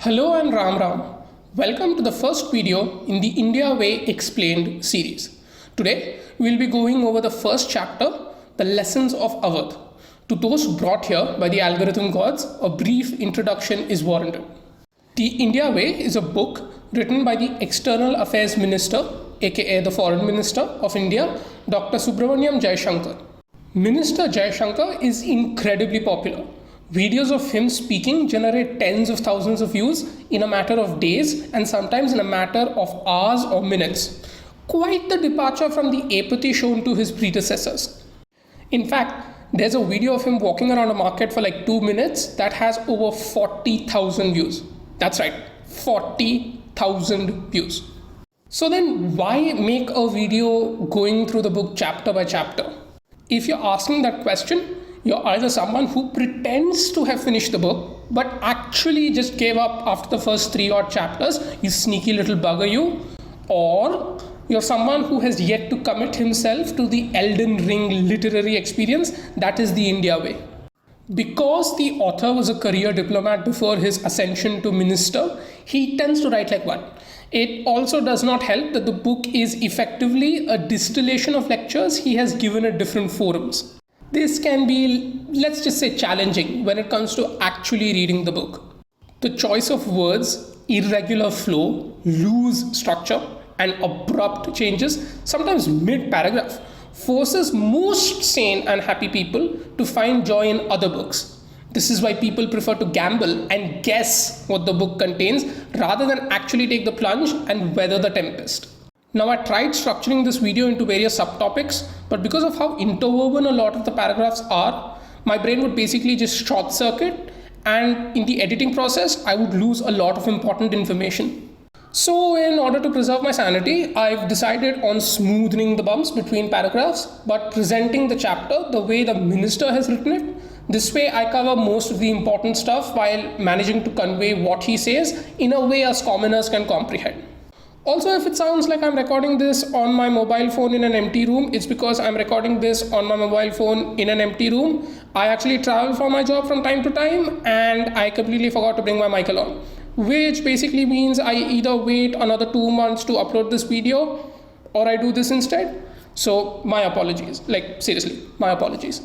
Hello and Ram Ram. Welcome to the first video in the India Way Explained series. Today we will be going over the first chapter, the lessons of Awadh. To those brought here by the algorithm gods, a brief introduction is warranted. The India Way is a book written by the External Affairs Minister, aka the Foreign Minister of India, Dr. Subramaniam Jaishankar. Minister Jaishankar is incredibly popular. Videos of him speaking generate tens of thousands of views in a matter of days and sometimes in a matter of hours or minutes. Quite the departure from the apathy shown to his predecessors. In fact, there's a video of him walking around a market for like 2 minutes that has over 40,000 views. That's right, 40,000 views. So then why make a video going through the book chapter by chapter? If you're asking that question, you're either someone who pretends to have finished the book but actually just gave up after the first 3 odd chapters, you sneaky little bugger you, or you're someone who has yet to commit himself to the Elden Ring literary experience that is the India Way. Because the author was a career diplomat before his ascension to minister, he tends to write like one. It also does not help that the book is effectively a distillation of lectures he has given at different forums. This can be, let's just say, challenging when it comes to actually reading the book. The choice of words, irregular flow, loose structure, and abrupt changes, sometimes mid-paragraph, forces most sane and happy people to find joy in other books. This is why people prefer to gamble and guess what the book contains rather than actually take the plunge and weather the tempest. Now, I tried structuring this video into various subtopics, but because of how interwoven a lot of the paragraphs are, my brain would basically just short circuit, and in the editing process, I would lose a lot of important information. So in order to preserve my sanity, I've decided on smoothing the bumps between paragraphs, but presenting the chapter the way the minister has written it. This way I cover most of the important stuff while managing to convey what he says in a way us commoners can comprehend. Also, if it sounds like I'm recording this on my mobile phone in an empty room, it's because I'm recording this on my mobile phone in an empty room. I actually travel for my job from time to time and I completely forgot to bring my mic along, which basically means I either wait another 2 months to upload this video or I do this instead. So my apologies, like seriously, my apologies.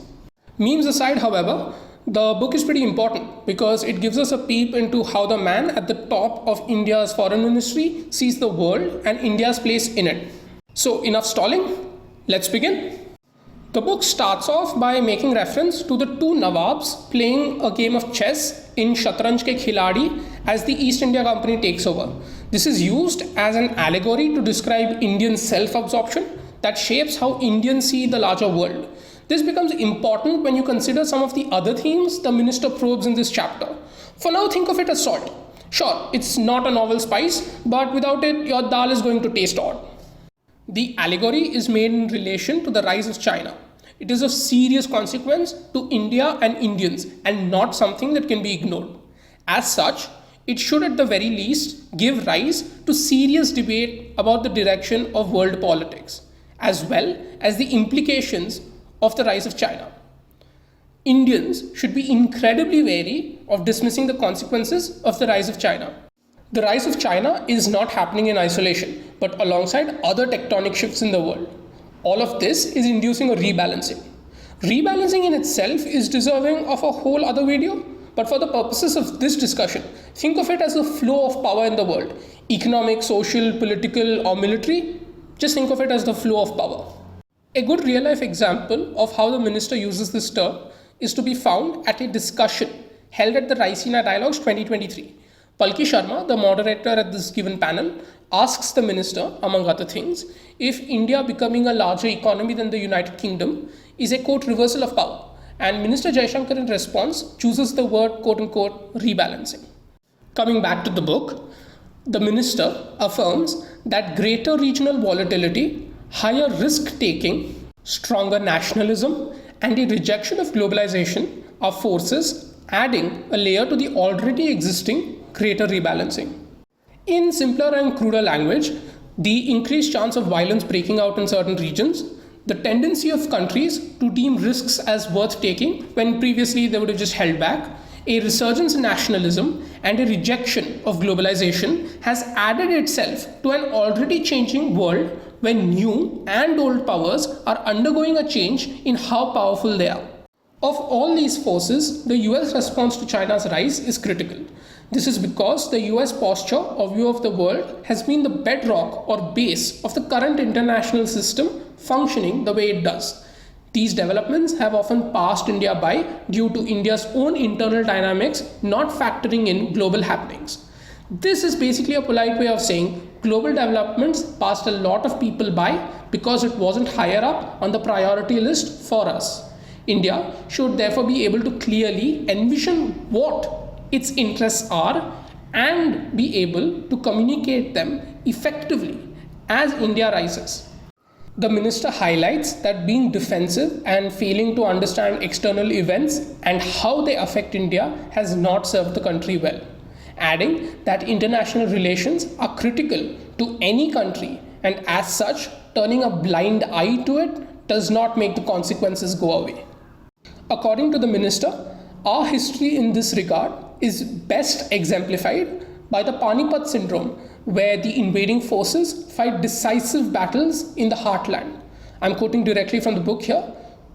Memes aside, however, the book is pretty important because it gives us a peep into how the man at the top of India's foreign ministry sees the world and India's place in it. So enough stalling, let's begin. The book starts off by making reference to the 2 Nawabs playing a game of chess in Shatranj Ke Khiladi as the East India Company takes over. This is used as an allegory to describe Indian self-absorption that shapes how Indians see the larger world. This becomes important when you consider some of the other themes the minister probes in this chapter. For now, think of it as salt. Sure, it's not a novel spice, but without it, your dal is going to taste odd. The allegory is made in relation to the rise of China. It is of serious consequence to India and Indians and not something that can be ignored. As such, it should at the very least give rise to serious debate about the direction of world politics, as well as the implications of the rise of China. Indians should be incredibly wary of dismissing the consequences of the rise of China. The rise of China is not happening in isolation, but alongside other tectonic shifts in the world. All of this is inducing a rebalancing. Rebalancing in itself is deserving of a whole other video, but for the purposes of this discussion, think of it as the flow of power in the world. Economic, social, political, or military, just think of it as the flow of power. A good real-life example of how the minister uses this term is to be found at a discussion held at the Raisina Dialogues 2023. Palki Sharma, the moderator at this given panel, asks the minister, among other things, if India becoming a larger economy than the United Kingdom is a quote reversal of power, and Minister Jaishankar in response chooses the word quote-unquote rebalancing. Coming back to the book, the minister affirms that greater regional volatility, higher risk-taking, stronger nationalism, and a rejection of globalization are forces adding a layer to the already existing greater rebalancing. In simpler and cruder language, the increased chance of violence breaking out in certain regions, the tendency of countries to deem risks as worth taking when previously they would have just held back, A resurgence in nationalism and a rejection of globalization has added itself to an already changing world where new and old powers are undergoing a change in how powerful they are. Of all these forces, the US response to China's rise is critical. This is because the US posture or view of the world has been the bedrock or base of the current international system functioning the way it does. These developments have often passed India by due to India's own internal dynamics not factoring in global happenings. This is basically a polite way of saying global developments passed a lot of people by because it wasn't higher up on the priority list for us. India should therefore be able to clearly envision what its interests are and be able to communicate them effectively as India rises. The minister highlights that being defensive and failing to understand external events and how they affect India has not served the country well, adding that international relations are critical to any country and as such, turning a blind eye to it does not make the consequences go away. According to the minister, our history in this regard is best exemplified by the Panipat Syndrome, where the invading forces fight decisive battles in the heartland. I'm quoting directly from the book here.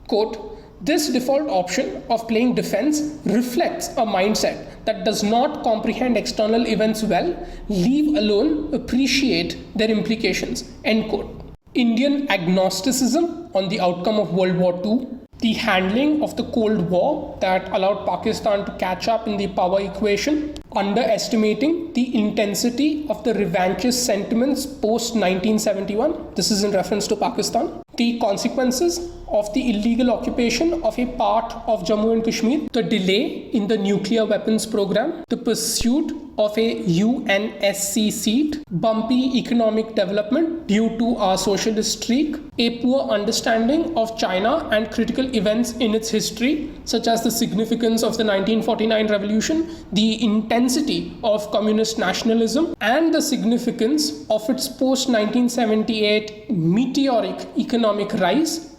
Quote, "This default option of playing defense reflects a mindset that does not comprehend external events well, leave alone appreciate their implications." End quote. Indian agnosticism on the outcome of World War II, the handling of the Cold War that allowed Pakistan to catch up in the power equation, underestimating the intensity of the revanchist sentiments post 1971, this is in reference to Pakistan, the consequences of the illegal occupation of a part of Jammu and Kashmir, the delay in the nuclear weapons program, the pursuit of a UNSC seat, bumpy economic development due to our socialist streak, a poor understanding of China and critical events in its history, such as the significance of the 1949 revolution, the intensity of communist nationalism, and the significance of its post-1978 meteoric economic rise.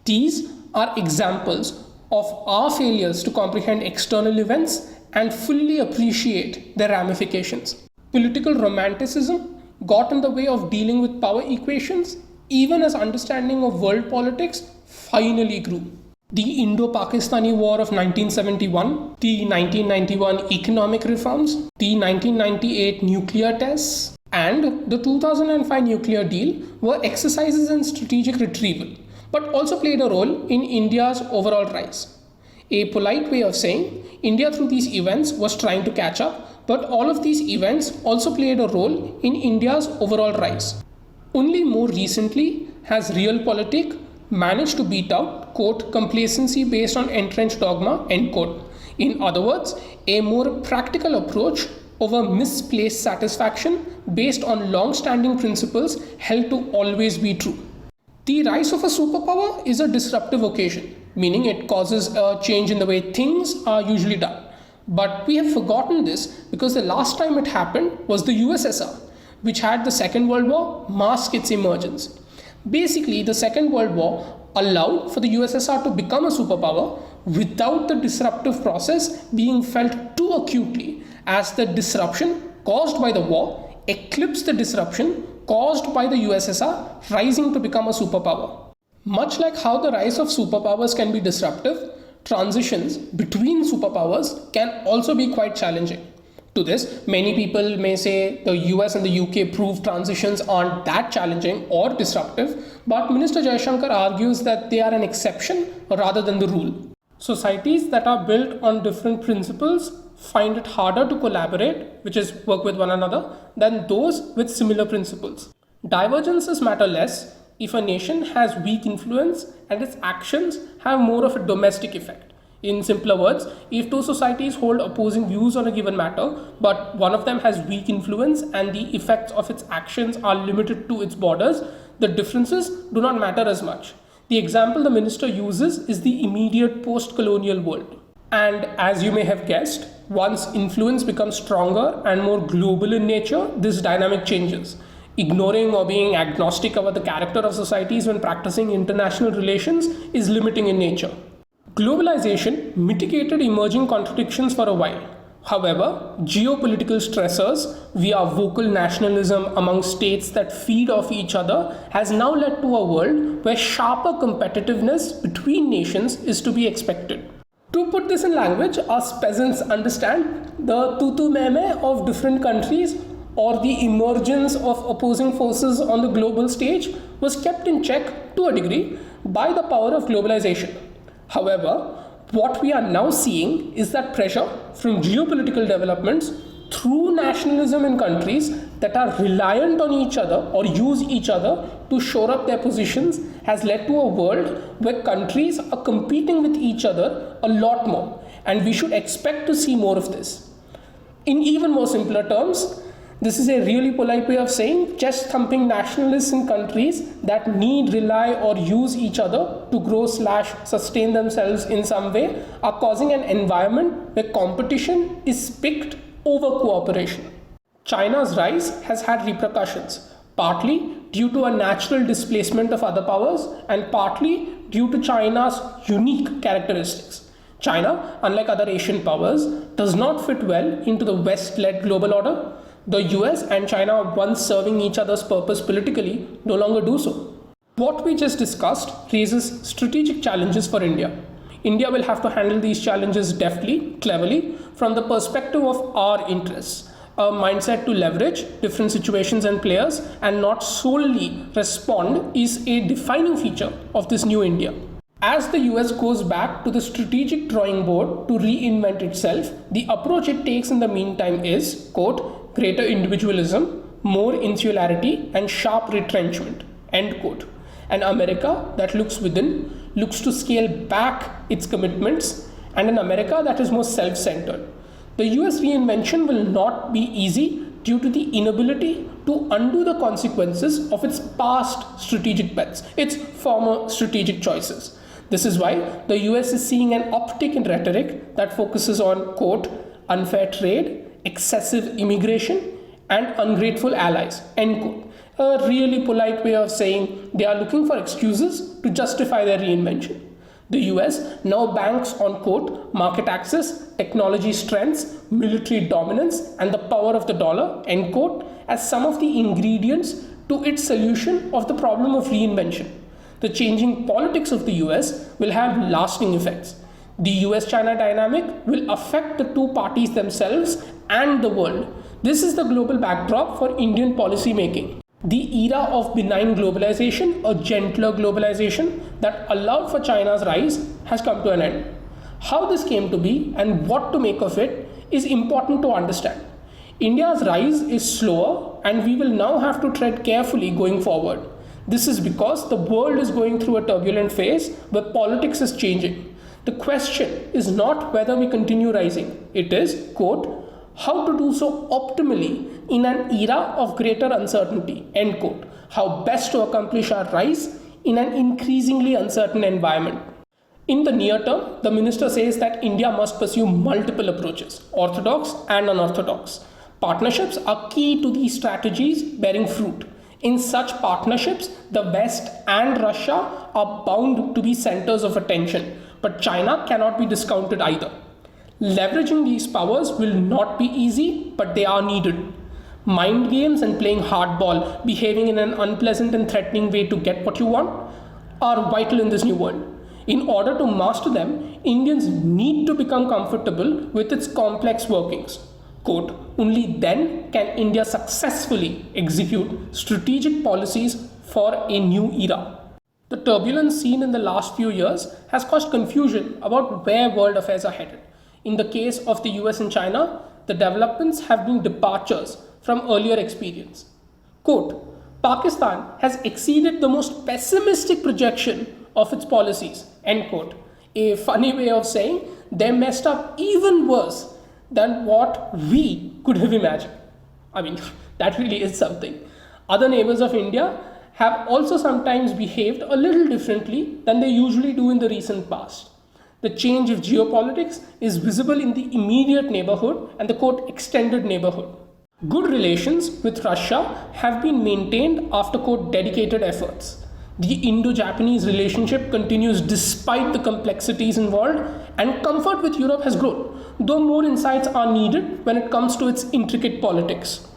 These are examples of our failures to comprehend external events and fully appreciate their ramifications. Political romanticism got in the way of dealing with power equations, even as understanding of world politics finally grew. The Indo-Pakistani War of 1971, the 1991 economic reforms, the 1998 nuclear tests, and the 2005 nuclear deal were exercises in strategic retrieval, but also played a role in India's overall rise. A polite way of saying India through these events was trying to catch up, but all of these events also played a role in India's overall rise. Only more recently has realpolitik managed to beat out, quote, complacency based on entrenched dogma, end quote. In other words, a more practical approach over misplaced satisfaction based on long-standing principles held to always be true. The rise of a superpower is a disruptive occasion, meaning it causes a change in the way things are usually done. But we have forgotten this because the last time it happened was the USSR, which had the Second World War mask its emergence. Basically, the Second World War allowed for the USSR to become a superpower without the disruptive process being felt too acutely, as the disruption caused by the war eclipsed the disruption caused by the USSR rising to become a superpower. Much like how the rise of superpowers can be disruptive, transitions between superpowers can also be quite challenging. To this, many people may say the US and the UK prove transitions aren't that challenging or disruptive, but Minister Jaishankar argues that they are an exception rather than the rule. Societies that are built on different principles find it harder to collaborate, which is work with one another, than those with similar principles. Divergences matter less if a nation has weak influence and its actions have more of a domestic effect. In simpler words, if two societies hold opposing views on a given matter, but one of them has weak influence and the effects of its actions are limited to its borders, the differences do not matter as much. The example the minister uses is the immediate post-colonial world. And as you may have guessed, once influence becomes stronger and more global in nature, this dynamic changes. Ignoring or being agnostic about the character of societies when practicing international relations is limiting in nature. Globalization mitigated emerging contradictions for a while. However, geopolitical stressors via vocal nationalism among states that feed off each other has now led to a world where sharper competitiveness between nations is to be expected. To put this in language us peasants understand, the tutu meme of different countries or the emergence of opposing forces on the global stage was kept in check to a degree by the power of globalization. However, what we are now seeing is that pressure from geopolitical developments through nationalism in countries that are reliant on each other or use each other to shore up their positions has led to a world where countries are competing with each other a lot more, and we should expect to see more of this. In even more simpler terms, this is a really polite way of saying chest thumping nationalists in countries that need, rely, or use each other to grow / sustain themselves in some way are causing an environment where competition is picked over cooperation. China's rise has had repercussions, partly due to a natural displacement of other powers and partly due to China's unique characteristics. China, unlike other Asian powers, does not fit well into the West-led global order. The US and China, once serving each other's purpose politically, no longer do so. What we just discussed raises strategic challenges for India. India will have to handle these challenges deftly, cleverly, from the perspective of our interests. A mindset to leverage different situations and players and not solely respond is a defining feature of this new India. As the US goes back to the strategic drawing board to reinvent itself, the approach it takes in the meantime is, quote, greater individualism, more insularity, and sharp retrenchment, end quote. An America that looks within, looks to scale back its commitments, and an America that is more self-centered. The US reinvention will not be easy due to the inability to undo the consequences of its past strategic bets, its former strategic choices. This is why the US is seeing an uptick in rhetoric that focuses on, quote, unfair trade, excessive immigration, and ungrateful allies, end quote. A really polite way of saying they are looking for excuses to justify their reinvention. The US now banks on, quote, market access, technology strengths, military dominance, and the power of the dollar, end quote, as some of the ingredients to its solution of the problem of reinvention. The changing politics of the US will have lasting effects. The US-China dynamic will affect the two parties themselves and the world. This is the global backdrop for Indian policy making. The era of benign globalization, a gentler globalization that allowed for China's rise, has come to an end. How this came to be and what to make of it is important to understand. India's rise is slower and we will now have to tread carefully going forward. This is because the world is going through a turbulent phase where politics is changing. The question is not whether we continue rising. It is, quote, how to do so optimally in an era of greater uncertainty, end quote. How best to accomplish our rise in an increasingly uncertain environment. In the near term, the minister says that India must pursue multiple approaches, orthodox and unorthodox. Partnerships are key to these strategies bearing fruit. In such partnerships, the West and Russia are bound to be centers of attention, but China cannot be discounted either. Leveraging these powers will not be easy, but they are needed. Mind games and playing hardball, behaving in an unpleasant and threatening way to get what you want, are vital in this new world. In order to master them, Indians need to become comfortable with its complex workings. Quote, only then can India successfully execute strategic policies for a new era. The turbulence seen in the last few years has caused confusion about where world affairs are headed. In the case of the US and China, the developments have been departures from earlier experience. Quote, Pakistan has exceeded the most pessimistic projection of its policies, end quote. A funny way of saying they messed up even worse than what we could have imagined. I mean, that really is something. Other neighbors of India have also sometimes behaved a little differently than they usually do in the recent past. The change of geopolitics is visible in the immediate neighborhood and the quote extended neighborhood. Good relations with Russia have been maintained after quote dedicated efforts. The Indo-Japanese relationship continues despite the complexities involved, and comfort with Europe has grown, though more insights are needed when it comes to its intricate politics.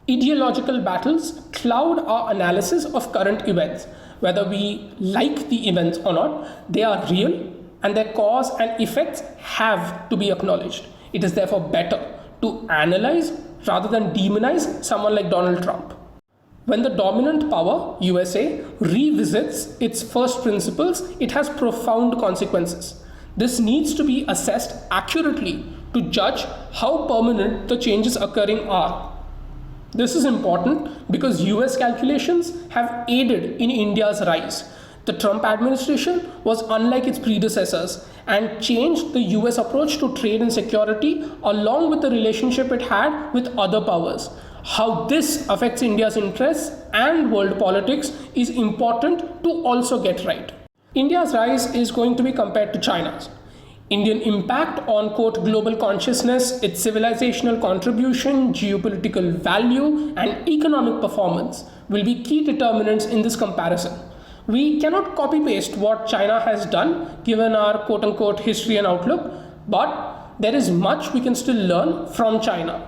Ideological battles cloud our analysis of current events. Whether we like the events or not, they are real and their cause and effects have to be acknowledged. It is therefore better to analyze rather than demonize someone like Donald Trump. When the dominant power, USA, revisits its first principles, it has profound consequences. This needs to be assessed accurately to judge how permanent the changes occurring are. This is important because US calculations have aided in India's rise. The Trump administration was unlike its predecessors and changed the US approach to trade and security along with the relationship it had with other powers. How this affects India's interests and world politics is important to also get right. India's rise is going to be compared to China's. Indian impact on, quote, global consciousness, its civilizational contribution, geopolitical value, and economic performance will be key determinants in this comparison. We cannot copy paste what China has done given our, quote unquote, history and outlook, but there is much we can still learn from China.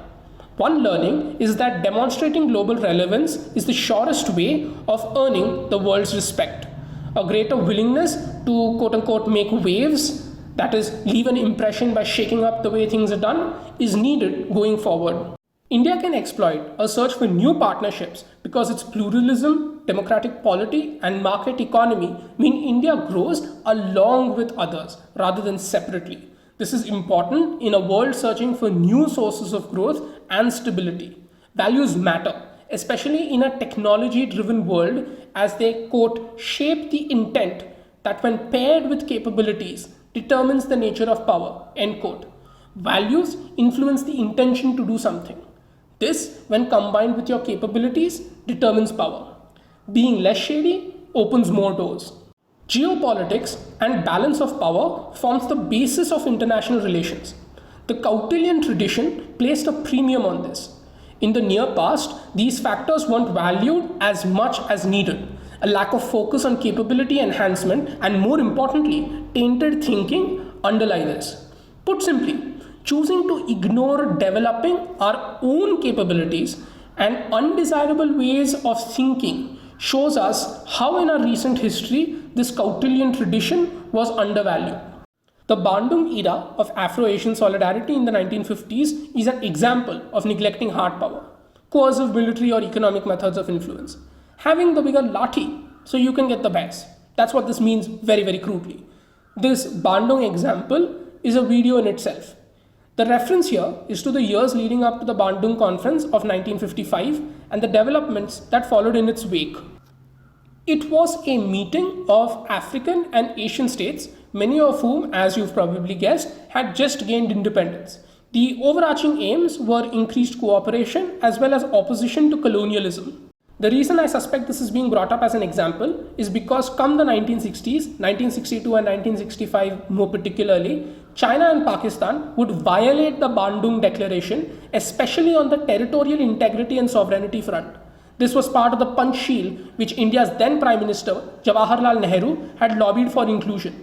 One learning is that demonstrating global relevance is the surest way of earning the world's respect. A greater willingness to, quote unquote, make waves, that is, leave an impression by shaking up the way things are done, is needed going forward. India can exploit a search for new partnerships because its pluralism, democratic polity, and market economy mean India grows along with others rather than separately. This is important in a world searching for new sources of growth and stability. Values matter, especially in a technology-driven world, as they, quote, shape the intent that when paired with capabilities determines the nature of power, end quote. Values influence the intention to do something. This, when combined with your capabilities, determines power. Being less shady opens more doors. Geopolitics and balance of power forms the basis of international relations. The Kautilian tradition placed a premium on this. In the near past, these factors weren't valued as much as needed. A lack of focus on capability enhancement and, more importantly, tainted thinking underlie this. Put simply, choosing to ignore developing our own capabilities and undesirable ways of thinking shows us how in our recent history this Kautilian tradition was undervalued. The Bandung era of Afro-Asian solidarity in the 1950s is an example of neglecting hard power, coercive military or economic methods of influence. Having the bigger lathi so you can get the best. That's what this means very, very crudely. This Bandung example is a video in itself. The reference here is to the years leading up to the Bandung Conference of 1955 and the developments that followed in its wake. It was a meeting of African and Asian states, many of whom, as you've probably guessed, had just gained independence. The overarching aims were increased cooperation as well as opposition to colonialism. The reason I suspect this is being brought up as an example is because come the 1960s, 1962 and 1965 more particularly, China and Pakistan would violate the Bandung Declaration, especially on the territorial integrity and sovereignty front. This was part of the Panchsheel which India's then Prime Minister Jawaharlal Nehru had lobbied for inclusion.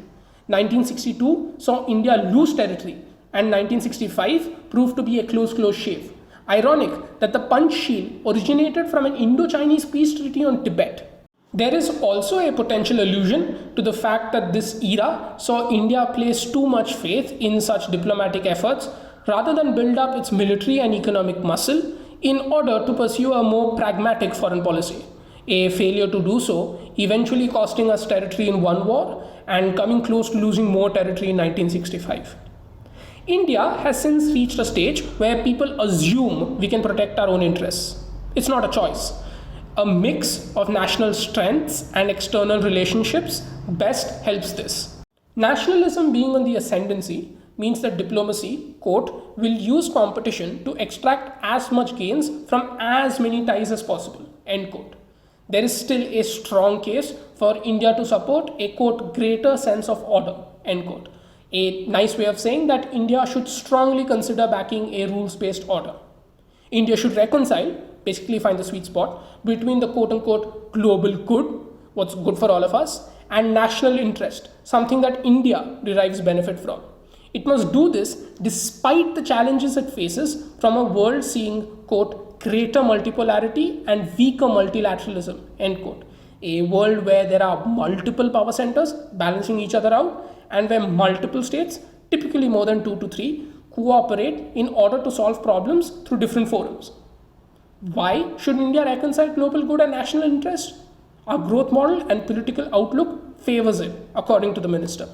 1962 saw India lose territory and 1965 proved to be a close shave. Ironic that the Panchsheel originated from an Indo-Chinese peace treaty on Tibet. There is also a potential allusion to the fact that this era saw India place too much faith in such diplomatic efforts rather than build up its military and economic muscle in order to pursue a more pragmatic foreign policy. A failure to do so eventually costing us territory in one war and coming close to losing more territory in 1965. India has since reached a stage where people assume we can protect our own interests. It's not a choice. A mix of national strengths and external relationships best helps this. Nationalism being on the ascendancy means that diplomacy, quote, will use competition to extract as much gains from as many ties as possible, end quote. There is still a strong case for India to support a, quote, greater sense of order, end quote. A nice way of saying that India should strongly consider backing a rules-based order. India should reconcile, basically find the sweet spot, between the quote-unquote global good what's good for all of us, and national interest, something that India derives benefit from. It must do this despite the challenges it faces from a world seeing, quote, greater multipolarity and weaker multilateralism, end quote. A world where there are multiple power centers balancing each other out and where multiple states, typically more than 2 to 3, cooperate in order to solve problems through different forums. Why should India reconcile global good and national interest? Our growth model and political outlook favors it, according to the minister.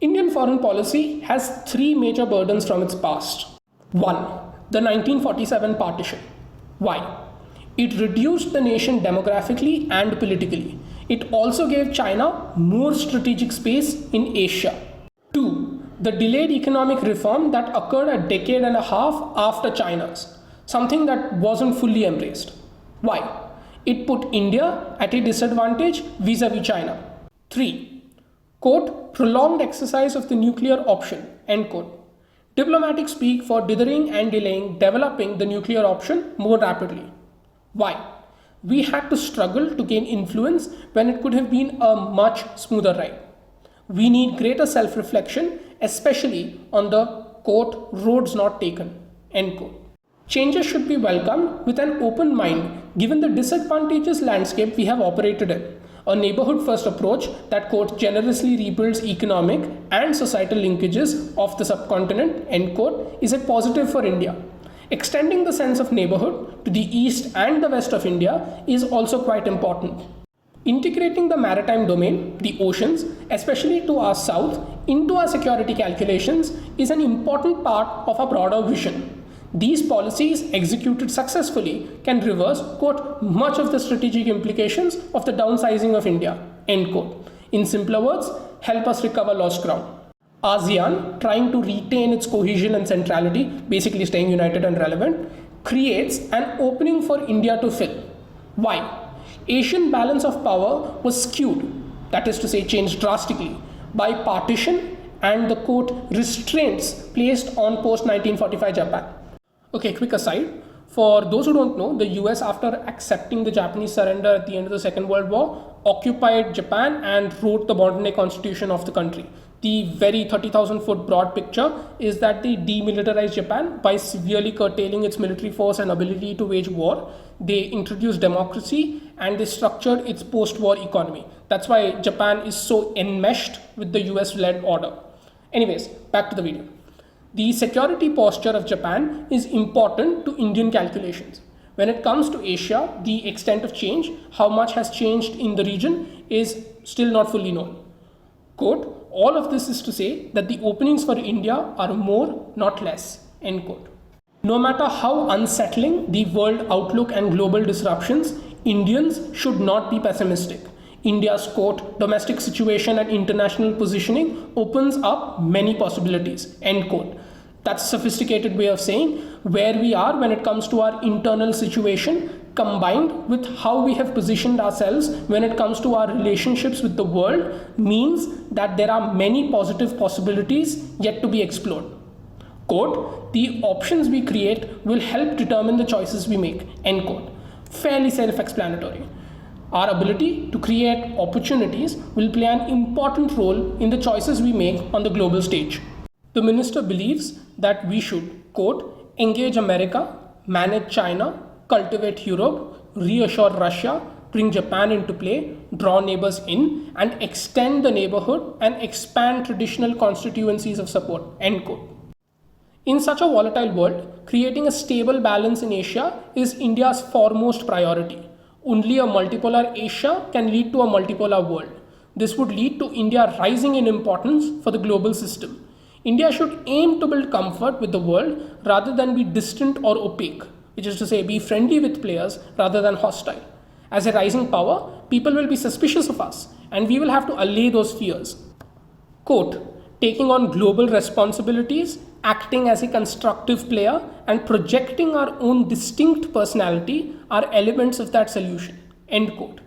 Indian foreign policy has 3 major burdens from its past. 1. The 1947 partition. Why? It reduced the nation demographically and politically. It also gave China more strategic space in Asia. 2. The delayed economic reform that occurred a decade and a half after China's, something that wasn't fully embraced. Why? It put India at a disadvantage vis-a-vis China. 3. Quote, prolonged exercise of the nuclear option, end quote. Diplomatics speak for dithering and delaying developing the nuclear option more rapidly. Why? We had to struggle to gain influence when it could have been a much smoother ride. We need greater self-reflection, especially on the, quote, roads not taken, end quote. Changes should be welcomed with an open mind given the disadvantageous landscape we have operated in. A neighborhood-first approach that, quote, generously rebuilds economic and societal linkages of the subcontinent, end quote, is a positive for India. Extending the sense of neighborhood to the east and the west of India is also quite important. Integrating the maritime domain, the oceans, especially to our south, into our security calculations is an important part of our broader vision. These policies, executed successfully, can reverse, quote, much of the strategic implications of the downsizing of India, end quote. In simpler words, help us recover lost ground. ASEAN, trying to retain its cohesion and centrality, basically staying united and relevant, creates an opening for India to fill. Why? Asian balance of power was skewed, that is to say changed drastically, by partition and the, quote, restraints placed on post-1945 Japan. Okay, quick aside. For those who don't know, the US, after accepting the Japanese surrender at the end of the Second World War, occupied Japan and wrote the modern day constitution of the country. The very 30,000 foot broad picture is that they demilitarized Japan by severely curtailing its military force and ability to wage war. They introduced democracy and they structured its post-war economy. That's why Japan is so enmeshed with the US-led order. Anyways, back to the video. The security posture of Japan is important to Indian calculations. When it comes to Asia, the extent of change, how much has changed in the region, is still not fully known. Quote, all of this is to say that the openings for India are more, not less, end quote. No matter how unsettling the world outlook and global disruptions, Indians should not be pessimistic. India's, quote, domestic situation and international positioning opens up many possibilities, end quote. That's a sophisticated way of saying where we are when it comes to our internal situation, combined with how we have positioned ourselves when it comes to our relationships with the world, means that there are many positive possibilities yet to be explored. Quote, the options we create will help determine the choices we make, end quote. Fairly self-explanatory. Our ability to create opportunities will play an important role in the choices we make on the global stage. The minister believes that we should, quote, engage America, manage China, cultivate Europe, reassure Russia, bring Japan into play, draw neighbors in, and extend the neighborhood and expand traditional constituencies of support, end quote. In such a volatile world, creating a stable balance in Asia is India's foremost priority. Only a multipolar Asia can lead to a multipolar world. This would lead to India rising in importance for the global system. India should aim to build comfort with the world rather than be distant or opaque, which is to say be friendly with players rather than hostile. As a rising power, people will be suspicious of us and we will have to allay those fears. Quote, taking on global responsibilities, acting as a constructive player, and projecting our own distinct personality are elements of that solution, end quote.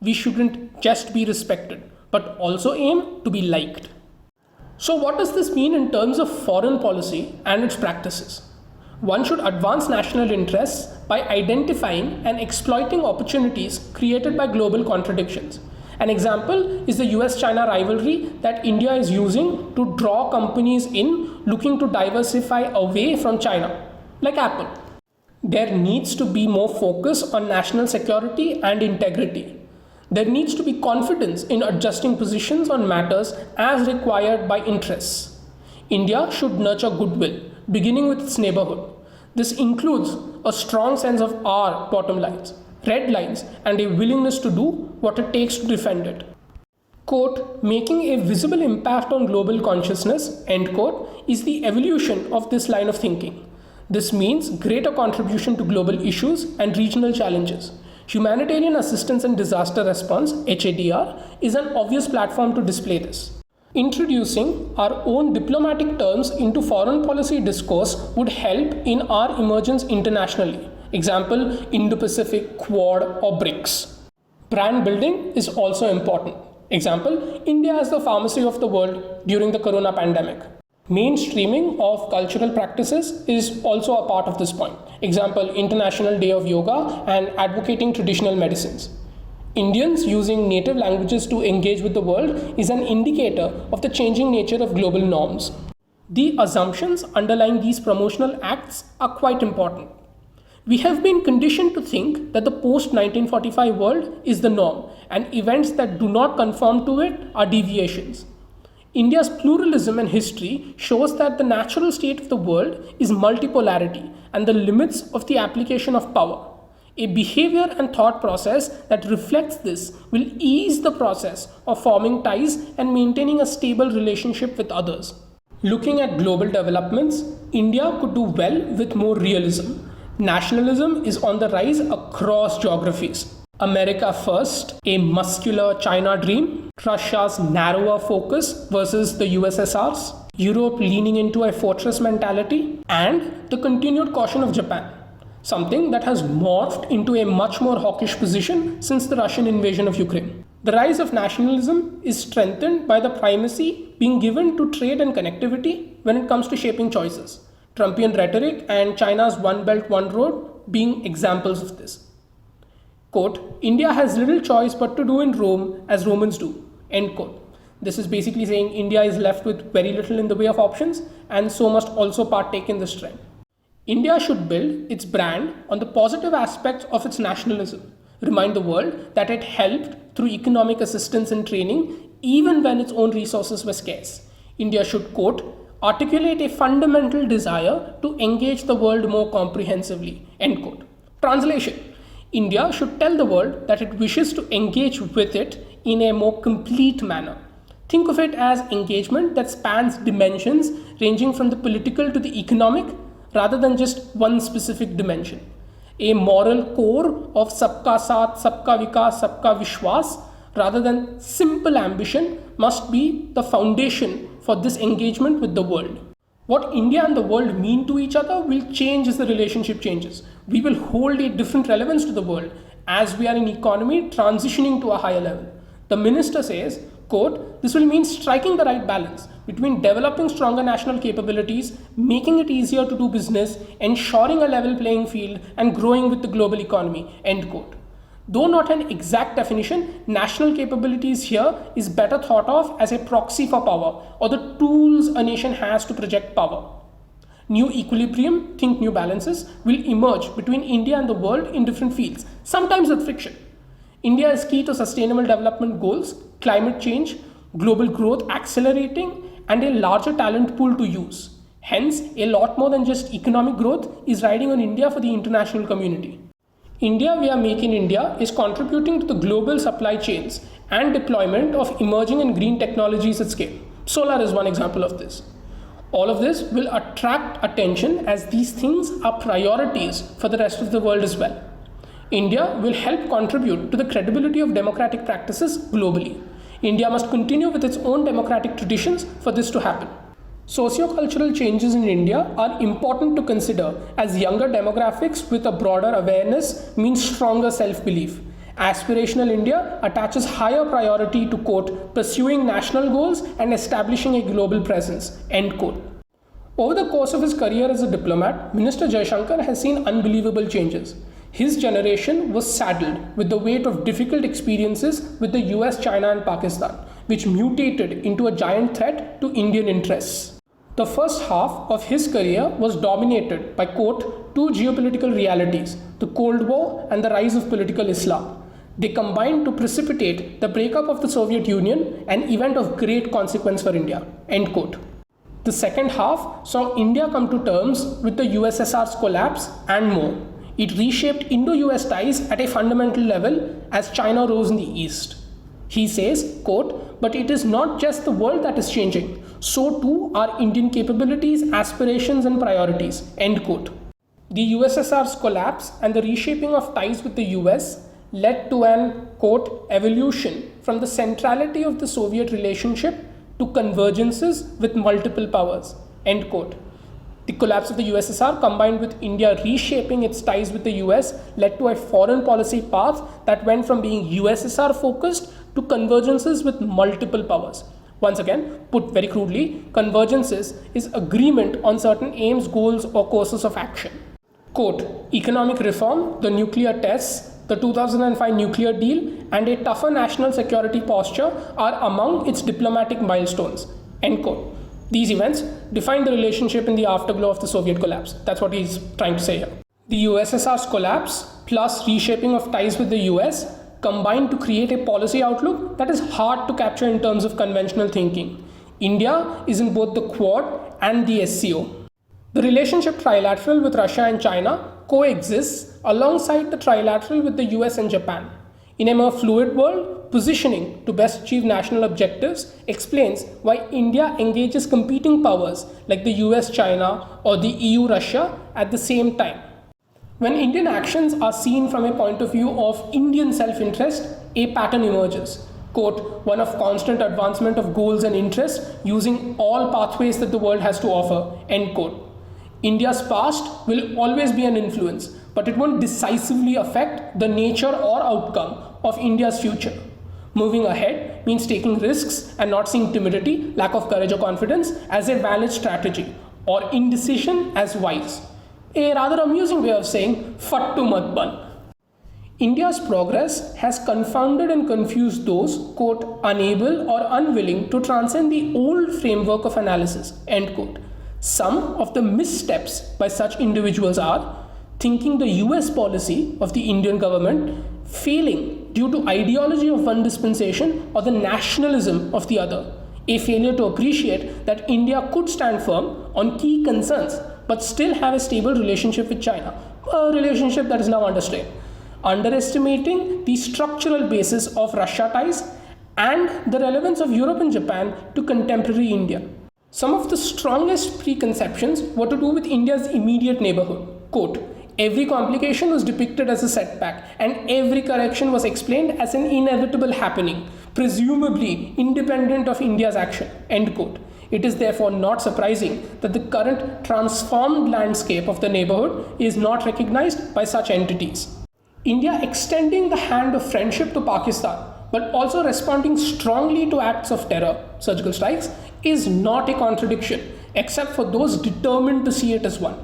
We shouldn't just be respected, but also aim to be liked. So what does this mean in terms of foreign policy and its practices? One should advance national interests by identifying and exploiting opportunities created by global contradictions. An example is the US-China rivalry that India is using to draw companies in looking to diversify away from China, like Apple. There needs to be more focus on national security and integrity. There needs to be confidence in adjusting positions on matters as required by interests. India should nurture goodwill, beginning with its neighborhood. This includes a strong sense of our bottom lines, red lines, and a willingness to do what it takes to defend it. Quote, making a visible impact on global consciousness, end quote, is the evolution of this line of thinking. This means greater contribution to global issues and regional challenges. Humanitarian assistance and disaster response, HADR, is an obvious platform to display this. Introducing our own diplomatic terms into foreign policy discourse would help in our emergence internationally. Example, Indo-Pacific, Quad, or BRICS. Brand building is also important. Example, India as the pharmacy of the world during the corona pandemic. Mainstreaming of cultural practices is also a part of this point. Example, International Day of Yoga and advocating traditional medicines. Indians using native languages to engage with the world is an indicator of the changing nature of global norms. The assumptions underlying these promotional acts are quite important. We have been conditioned to think that the post-1945 world is the norm, and events that do not conform to it are deviations. India's pluralism and history shows that the natural state of the world is multipolarity and the limits of the application of power. A behavior and thought process that reflects this will ease the process of forming ties and maintaining a stable relationship with others. Looking at global developments, India could do well with more realism. Nationalism is on the rise across geographies. America first, a muscular China dream, Russia's narrower focus versus the USSR's, Europe leaning into a fortress mentality, and the continued caution of Japan, something that has morphed into a much more hawkish position since the Russian invasion of Ukraine. The rise of nationalism is strengthened by the primacy being given to trade and connectivity when it comes to shaping choices. Trumpian rhetoric and China's One Belt, One Road being examples of this. Quote, India has little choice but to do in Rome as Romans do, end quote. This is basically saying India is left with very little in the way of options and so must also partake in this trend. India should build its brand on the positive aspects of its nationalism, remind the world that it helped through economic assistance and training even when its own resources were scarce. India should, quote, articulate a fundamental desire to engage the world more comprehensively, end quote. Translation. India should tell the world that it wishes to engage with it in a more complete manner. Think of it as engagement that spans dimensions ranging from the political to the economic rather than just one specific dimension. A moral core of sabka saath, sabka vikas, sabka vishwas rather than simple ambition must be the foundation for this engagement with the world. What India and the world mean to each other will change as the relationship changes. We will hold a different relevance to the world as we are in economy transitioning to a higher level. The minister says, quote, this will mean striking the right balance between developing stronger national capabilities, making it easier to do business, ensuring a level playing field, and growing with the global economy, end quote. Though not an exact definition, national capabilities here is better thought of as a proxy for power or the tools a nation has to project power. New equilibrium, think new balances, will emerge between India and the world in different fields, sometimes with friction. India is key to sustainable development goals, climate change, global growth accelerating, and a larger talent pool to use. Hence, a lot more than just economic growth is riding on India for the international community. India via Make in India is contributing to the global supply chains and deployment of emerging and green technologies at scale. Solar is one example of this. All of this will attract attention as these things are priorities for the rest of the world as well. India will help contribute to the credibility of democratic practices globally. India must continue with its own democratic traditions for this to happen. Sociocultural changes in India are important to consider as younger demographics with a broader awareness means stronger self-belief. Aspirational India attaches higher priority to, quote, pursuing national goals and establishing a global presence, end quote. Over the course of his career as a diplomat, Minister Jaishankar has seen unbelievable changes. His generation was saddled with the weight of difficult experiences with the US, China, and Pakistan, which mutated into a giant threat to Indian interests. The first half of his career was dominated by, quote, two geopolitical realities, the Cold War and the rise of political Islam. They combined to precipitate the breakup of the Soviet Union, an event of great consequence for India, end quote. The second half saw India come to terms with the USSR's collapse and more. It reshaped Indo-US ties at a fundamental level as China rose in the East. He says, quote, but it is not just the world that is changing, so too are Indian capabilities, aspirations and priorities, end quote. The USSR's collapse and the reshaping of ties with the US led to an, quote, evolution from the centrality of the Soviet relationship to convergences with multiple powers, end quote. The collapse of the USSR combined with India reshaping its ties with the US led to a foreign policy path that went from being USSR focused to convergences with multiple powers. Once again, put very crudely, convergences is agreement on certain aims, goals or courses of action. Quote, economic reform, the nuclear tests, the 2005 nuclear deal and a tougher national security posture are among its diplomatic milestones, end quote. These events define the relationship in the afterglow of the Soviet collapse. That's what he's trying to say here. The USSR's collapse plus reshaping of ties with the US combined to create a policy outlook that is hard to capture in terms of conventional thinking. India is in both the Quad and the SCO. The relationship trilateral with Russia and China coexists alongside the trilateral with the US and Japan. In a more fluid world, positioning to best achieve national objectives explains why India engages competing powers like the US, China or the EU, Russia at the same time. When Indian actions are seen from a point of view of Indian self-interest, a pattern emerges. Quote, one of constant advancement of goals and interests using all pathways that the world has to offer, end quote. India's past will always be an influence, but it won't decisively affect the nature or outcome of India's future. Moving ahead means taking risks and not seeing timidity, lack of courage or confidence as a valid strategy or indecision as wise. A rather amusing way of saying fattu mat ban. India's progress has confounded and confused those, quote, unable or unwilling to transcend the old framework of analysis, end quote. Some of the missteps by such individuals are thinking the US policy of the Indian government failing due to ideology of one dispensation or the nationalism of the other, a failure to appreciate that India could stand firm on key concerns but still have a stable relationship with China, a relationship that is now under strain, underestimating the structural basis of Russia ties and the relevance of Europe and Japan to contemporary India. Some of the strongest preconceptions were to do with India's immediate neighborhood. Quote, every complication was depicted as a setback and every correction was explained as an inevitable happening, presumably independent of India's action, end quote. It is therefore not surprising that the current transformed landscape of the neighborhood is not recognized by such entities. India extending the hand of friendship to Pakistan, but also responding strongly to acts of terror, surgical strikes, is not a contradiction, except for those determined to see it as one.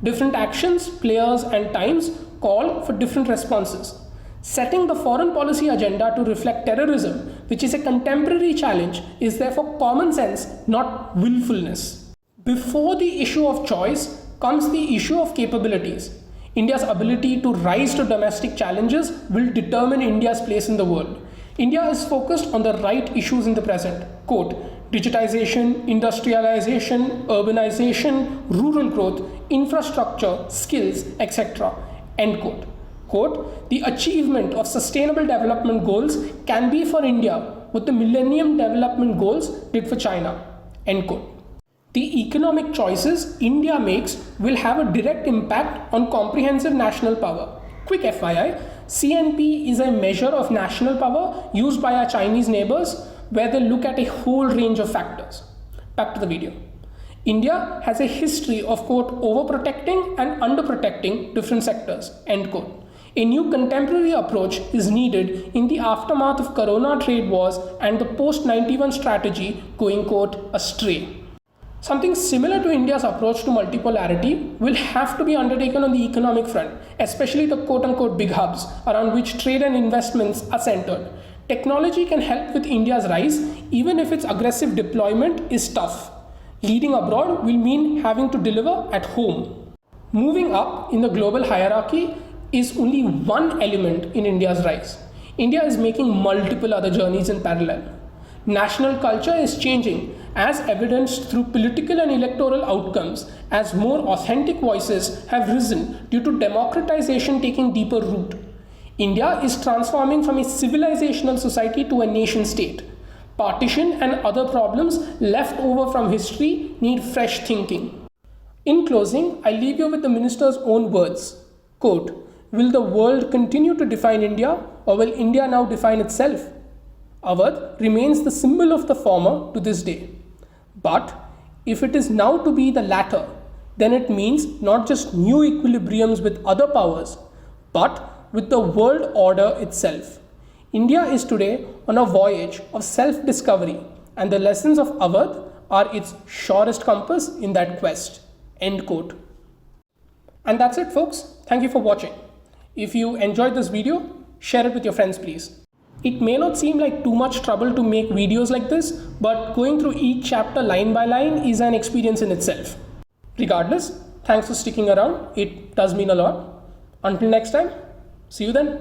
Different actions, players, and times call for different responses. Setting the foreign policy agenda to reflect terrorism, which is a contemporary challenge, is therefore common sense, not willfulness. Before the issue of choice comes the issue of capabilities. India's ability to rise to domestic challenges will determine India's place in the world. India is focused on the right issues in the present. Quote, digitization, industrialization, urbanization, rural growth, infrastructure, skills, etc. End quote. Quote, the achievement of sustainable development goals can be for India what the Millennium Development Goals did for China. End quote. The economic choices India makes will have a direct impact on comprehensive national power. Quick FYI, CNP is a measure of national power used by our Chinese neighbors where they look at a whole range of factors. Back to the video. India has a history of, quote, overprotecting and underprotecting different sectors, end quote. A new contemporary approach is needed in the aftermath of Corona trade wars and the post-91 strategy going, quote, astray. Something similar to India's approach to multipolarity will have to be undertaken on the economic front, especially the quote-unquote big hubs around which trade and investments are centered. Technology can help with India's rise, even if its aggressive deployment is tough. Leading abroad will mean having to deliver at home. Moving up in the global hierarchy is only one element in India's rise. India is making multiple other journeys in parallel. National culture is changing, as evidenced through political and electoral outcomes, as more authentic voices have risen due to democratization taking deeper root. India is transforming from a civilizational society to a nation state. Partition and other problems left over from history need fresh thinking. In closing, I leave you with the minister's own words. Quote, "Will the world continue to define India, or will India now define itself?" Awadh remains the symbol of the former to this day. But if it is now to be the latter, then it means not just new equilibriums with other powers, but with the world order itself. India is today on a voyage of self-discovery, and the lessons of Awadh are its surest compass in that quest. End quote. And that's it, folks. Thank you for watching. If you enjoyed this video, share it with your friends, please. It may not seem like too much trouble to make videos like this, but going through each chapter line by line is an experience in itself. Regardless, thanks for sticking around. It does mean a lot. Until next time, see you then.